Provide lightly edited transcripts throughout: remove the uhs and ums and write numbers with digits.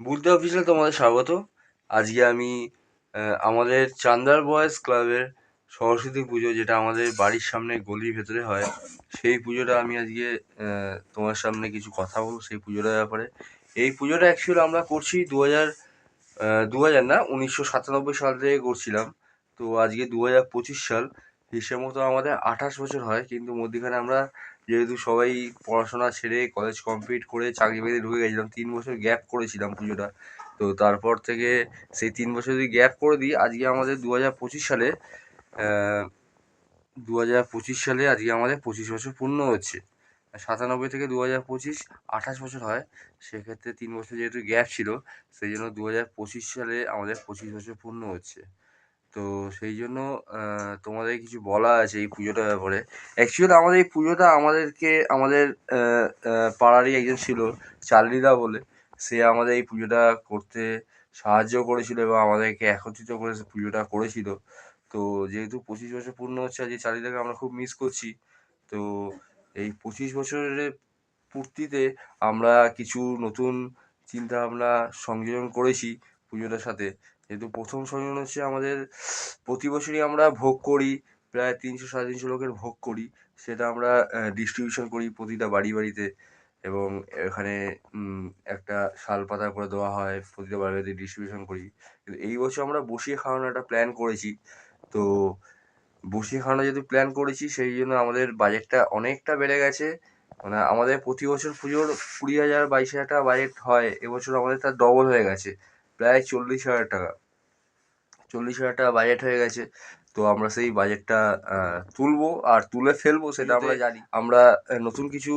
বুলতে অফিসে তোমাদের স্বাগত। আজকে আমি আমাদের চান্দার বয়েজ ক্লাবের সরস্বতী পুজো, যেটা আমাদের বাড়ির সামনে গলির ভেতরে হয়, সেই পুজোটা আমি আজকে তোমার সামনে কিছু কথা বলবো সেই পুজোটার ব্যাপারে। এই পুজোটা অ্যাকচুয়ালি আমরা করছি 2000 না, 1997 সাল থেকে করছিলাম। তো আজকে 2025 সাল, হিসেব মতো আমাদের 28 বছর হয়। কিন্তু মধ্যিখানে আমরা যেহেতু সবাই পড়াশোনা ছেড়ে কলেজ কমপ্লিট করে চাকরি বাকরি ঢুকে গেছিলাম, 3 বছর গ্যাপ করেছিলাম পুজোটা। তো তারপর থেকে সেই 3 বছর যদি গ্যাপ করে দিই, আজকে আমাদের 2025 সালে, 2025 সালে আজকে আমাদের 25 বছর পূর্ণ হচ্ছে। 97 থেকে 2025 28 বছর হয়। সেক্ষেত্রে 3 বছর যেহেতু গ্যাপ ছিল, সেই জন্য 2025 সালে আমাদের 25 বছর পূর্ণ হচ্ছে। তো সেই জন্য তোমাদের কিছু বলা আছে এই পুজোটার ব্যাপারে। অ্যাকচুয়ালি আমাদের এই পুজোটা আমাদের পাড়ারই একজন ছিল, চার্লিদা বলে। সে আমাদের এই পুজোটা করতে সাহায্য করেছিল এবং আমাদেরকে একত্রিত করে সে পুজোটা করেছিল। তো যেহেতু 25 বছর পূর্ণ হচ্ছে, আজকে চার্লিদাকে আমরা খুব মিস করছি। তো এই 25 বছরের পূর্তিতে আমরা কিছু নতুন চিন্তাভাবনা সংযোজন করেছি পুজোটার সাথে। যেহেতু প্রথম সংযোজন হচ্ছে আমাদের, প্রতি বছরই আমরা ভোগ করি, প্রায় 300 সাড়ে 300 লোকের ভোগ করি। সেটা আমরা ডিস্ট্রিবিউশন করি প্রতিটা বাড়ি বাড়িতে, এবং এখানে একটা শাল পাতা করে দেওয়া হয়, প্রতিটা বাড়ি বাড়িতে ডিস্ট্রিবিউশন করি। কিন্তু এই বছর আমরা বসিয়ে খাওয়ানোর একটা প্ল্যান করেছি। তো বসিয়ে খাওয়ানো যেহেতু প্ল্যান করেছি, সেই জন্য আমাদের বাজেটটা অনেকটা বেড়ে গেছে। মানে আমাদের প্রতি বছর পুজোর 20,000 22,000 টাকা বাজেট হয়, এবছর আমাদের তার ডবল হয়ে গেছে, প্রায় 40,000 টাকা। 40,000 টাকা বাজেট হয়ে গেছে। তো আমরা সেই বাজেটটা তুলবো আর তুলে ফেলবো, সেটা আমরা জানি। আমরা নতুন কিছু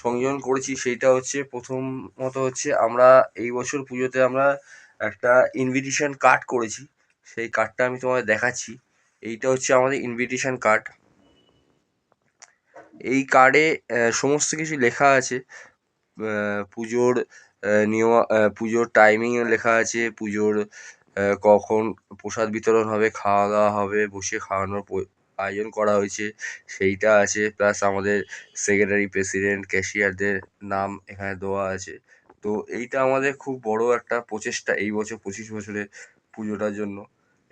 সংযোজন করেছি, সেইটা হচ্ছে প্রথমত হচ্ছে আমরা এই বছর পুজোতে আমরা একটা ইনভিটেশন কার্ড করেছি। সেই কার্ডটা আমি তোমাদের দেখাচ্ছি। এইটা হচ্ছে আমাদের ইনভিটেশন কার্ড। এই কার্ডে সমস্ত কিছু লেখা আছে। পুজোর নিয়ম, পুজোর টাইমিং লেখা আছে, পুজোর কখন প্রসাদ বিতরণ হবে, খাওয়া দাওয়া হবে, বসে খাওয়ানোর আয়োজন করা হয়েছে সেইটা আছে। প্লাস আমাদের সেক্রেটারি, প্রেসিডেন্ট, ক্যাশিয়ারদের নাম এখানে দেওয়া আছে। তো এইটা আমাদের খুব বড় একটা প্রচেষ্টা এই বছর 25 বছরে পুজোটার জন্য।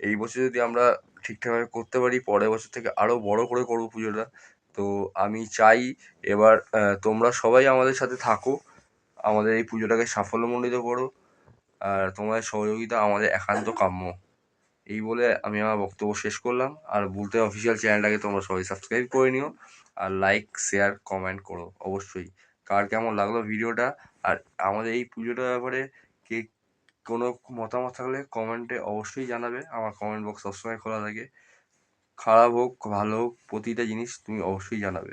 এই বছর যদি আমরা ঠিকঠাকভাবে করতে পারি, পরের বছর থেকে আরও বড় করে করবো পুজোটা। তো আমি চাই এবার তোমরা সবাই আমাদের সাথে থাকো, আমাদের এই পুজোটাকে সাফল্যমণ্ডিত করো, আর তোমাদের সহযোগিতা আমাদের একান্ত কাম্য। এই বলে আমি আমার বক্তব্য শেষ করলাম। আর বুলতে অফিসিয়াল চ্যানেলটাকে তোমরা সবাই সাবস্ক্রাইব করে নিও, আর লাইক শেয়ার কমেন্ট করো অবশ্যই। কার কেমন লাগলো ভিডিওটা, আর আমাদের এই পুজোটার ব্যাপারে কে কোনো মতামত থাকলে কমেন্টে অবশ্যই জানাবে। আমার কমেন্ট বক্স সবসময় খোলা থাকে। খারাপ হোক ভালো হোক, প্রতিটা জিনিস তুমি অবশ্যই জানাবে।